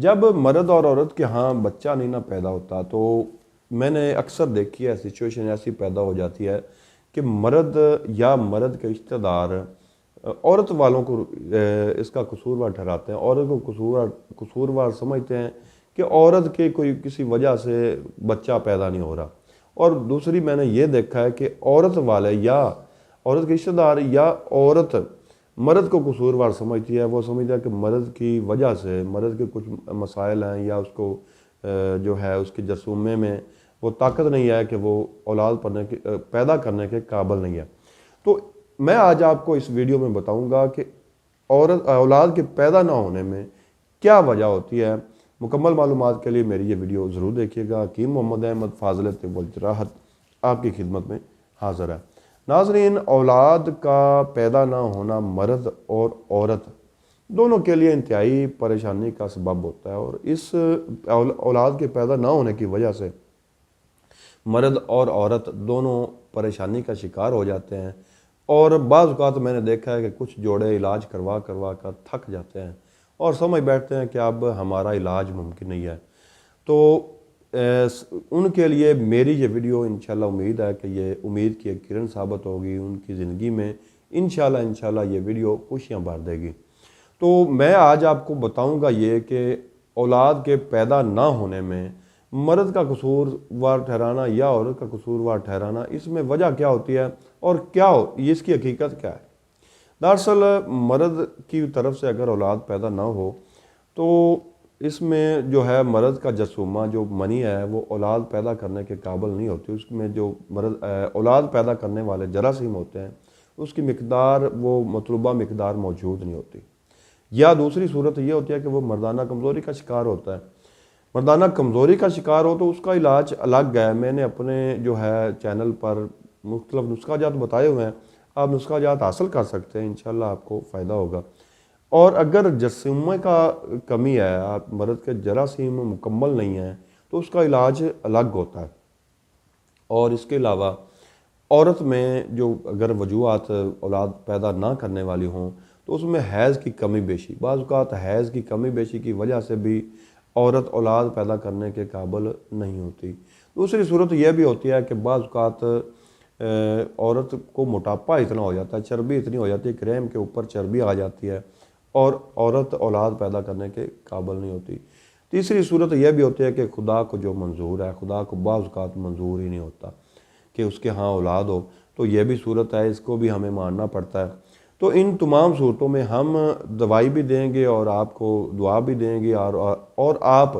جب مرد اور عورت کے ہاں بچہ نہیں نہ پیدا ہوتا تو میں نے اکثر دیکھی ہے سچویشن ایسی پیدا ہو جاتی ہے کہ مرد یا مرد کے رشتہ دار عورت والوں کو اس کا قصوروار ٹھہراتے ہیں، عورت کو قصوروار سمجھتے ہیں کہ عورت کے کوئی کسی وجہ سے بچہ پیدا نہیں ہو رہا۔ اور دوسری میں نے یہ دیکھا ہے کہ عورت والے یا عورت کے رشتہ دار یا عورت مرد کو قصوروار سمجھتی ہے، وہ سمجھتا ہے کہ مرد کی وجہ سے مرد کے کچھ مسائل ہیں یا اس کو جو ہے اس کے جرثومے میں وہ طاقت نہیں ہے کہ وہ اولاد پیدا کرنے کے قابل نہیں ہے۔ تو میں آج آپ کو اس ویڈیو میں بتاؤں گا کہ اولاد کے پیدا نہ ہونے میں کیا وجہ ہوتی ہے۔ مکمل معلومات کے لیے میری یہ ویڈیو ضرور دیکھیے گا۔ حکیم محمد احمد فاضل طب والجراحت آپ کی خدمت میں حاضر ہے۔ ناظرین، اولاد کا پیدا نہ ہونا مرد اور عورت دونوں کے لیے انتہائی پریشانی کا سبب ہوتا ہے، اور اس اولاد کے پیدا نہ ہونے کی وجہ سے مرد اور عورت دونوں پریشانی کا شکار ہو جاتے ہیں، اور بعض اوقات میں نے دیکھا ہے کہ کچھ جوڑے علاج کروا کر تھک جاتے ہیں اور سمجھ بیٹھتے ہیں کہ اب ہمارا علاج ممکن نہیں ہے۔ تو ان کے لیے میری یہ ویڈیو انشاءاللہ امید ہے کہ یہ امید کی ایک کرن ثابت ہوگی، ان کی زندگی میں انشاءاللہ یہ ویڈیو خوشیاں بھر دے گی۔ تو میں آج آپ کو بتاؤں گا یہ کہ اولاد کے پیدا نہ ہونے میں مرد کا قصوروار ٹھہرانا یا عورت کا قصوروار ٹھہرانا، اس میں وجہ کیا ہوتی ہے اور اس کی حقیقت کیا ہے۔ دراصل مرد کی طرف سے اگر اولاد پیدا نہ ہو تو اس میں جو ہے مرد کا جرثومہ جو منی ہے وہ اولاد پیدا کرنے کے قابل نہیں ہوتی۔ اس میں جو اولاد پیدا کرنے والے جراثیم ہوتے ہیں اس کی مقدار، وہ مطلوبہ مقدار موجود نہیں ہوتی، یا دوسری صورت یہ ہوتی ہے کہ وہ مردانہ کمزوری کا شکار ہوتا ہے۔ مردانہ کمزوری کا شکار ہو تو اس کا علاج الگ ہے۔ میں نے اپنے جو ہے چینل پر مختلف نسخہ جات بتائے ہوئے ہیں، آپ نسخہ جات حاصل کر سکتے ہیں، انشاءاللہ آپ کو فائدہ ہوگا۔ اور اگر جرثومے کا کمی ہے، آپ مرد کے جراثیم مکمل نہیں ہیں، تو اس کا علاج الگ ہوتا ہے۔ اور اس کے علاوہ عورت میں جو اگر وجوہات اولاد پیدا نہ کرنے والی ہوں تو اس میں حیض کی کمی بیشی، بعض اوقات حیض کی کمی بیشی کی وجہ سے بھی عورت اولاد پیدا کرنے کے قابل نہیں ہوتی۔ دوسری صورت یہ بھی ہوتی ہے کہ بعض اوقات عورت کو موٹاپا اتنا ہو جاتا ہے، چربی اتنی ہو جاتی ہے، کریم کے اوپر چربی آ جاتی ہے اور عورت اولاد پیدا کرنے کے قابل نہیں ہوتی۔ تیسری صورت یہ بھی ہوتی ہے کہ خدا کو جو منظور ہے، خدا کو بعض اوقات منظور ہی نہیں ہوتا کہ اس کے ہاں اولاد ہو، تو یہ بھی صورت ہے، اس کو بھی ہمیں ماننا پڑتا ہے۔ تو ان تمام صورتوں میں ہم دوائی بھی دیں گے اور آپ کو دعا بھی دیں گے، اور آپ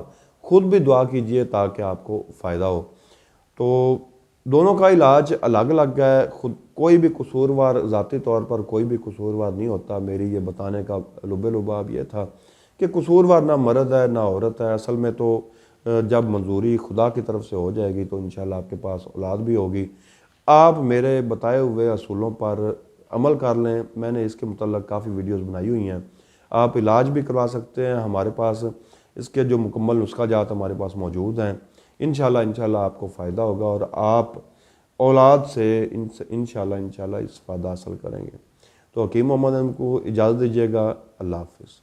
خود بھی دعا کیجئے تاکہ آپ کو فائدہ ہو۔ تو دونوں کا علاج الگ الگ ہے، کوئی بھی قصوروار ذاتی طور پر کوئی بھی قصوروار نہیں ہوتا۔ میری یہ بتانے کا لب لباب یہ تھا کہ قصوروار نہ مرد ہے نہ عورت ہے، اصل میں تو جب منظوری خدا کی طرف سے ہو جائے گی تو انشاءاللہ آپ کے پاس اولاد بھی ہوگی۔ آپ میرے بتائے ہوئے اصولوں پر عمل کر لیں، میں نے اس کے متعلق کافی ویڈیوز بنائی ہوئی ہیں، آپ علاج بھی کروا سکتے ہیں ہمارے پاس، اس کے جو مکمل نسخہ جات ہمارے پاس موجود ہیں۔ انشاءاللہ آپ کو فائدہ ہوگا اور آپ اولاد سے انشاءاللہ استفادہ حاصل کریں گے۔ تو حکیم محمد احمد کو اجازت دیجیے گا، اللہ حافظ۔